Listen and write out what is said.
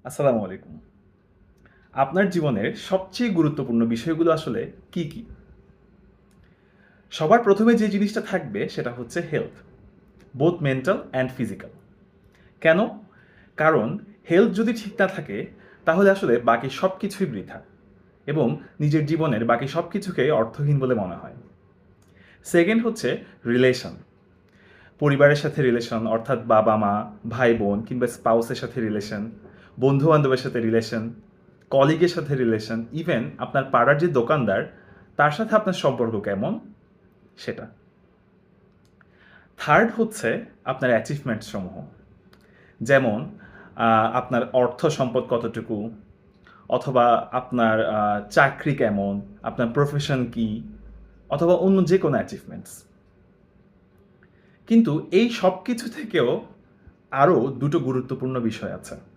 আসসালামু আলাইকুম। আপনার জীবনের সবচেয়ে গুরুত্বপূর্ণ বিষয়গুলো আসলে কি, কি? সবার ১ম এ যে জিনিসটা থাকবে সেটা হচ্ছে health. Both mental and physical. কেন? কারণ হেলথ যদি ঠিক না থাকে তাহলে আসলে বাকি সবকিছুই বৃথা এবং নিজের জীবনের বাকি সবকিছুকে অর্থহীন বলে মনে হয়। সেকেন্ড হচ্ছে রিলেশন। পরিবারের সাথে রিলেশন অর্থাৎ বাবা-মা, ভাই-বোন কিংবা স্পাউসের সাথে রিলেশন, বন্ধু-বান্ধবের সাথে রিলেশন, কলিগের সাথে রিলেশন, ইভেন আপনার পাড়ার যে দোকানদার তার সাথে আপনার সম্পর্ক কেমন সেটা। থার্ড হচ্ছে আপনার অ্যাচিভমেন্টস সমূহ। যেমন আপনার অর্থ সম্পদ কতটুকু, অথবা আপনার চাকরি কেমন, আপনার প্রফেশন কি, অথবা অন্য যে কোনো অ্যাচিভমেন্টস। কিন্তু এই সব কিছু থেকেও আরও দুটো গুরুত্বপূর্ণ বিষয় আছে।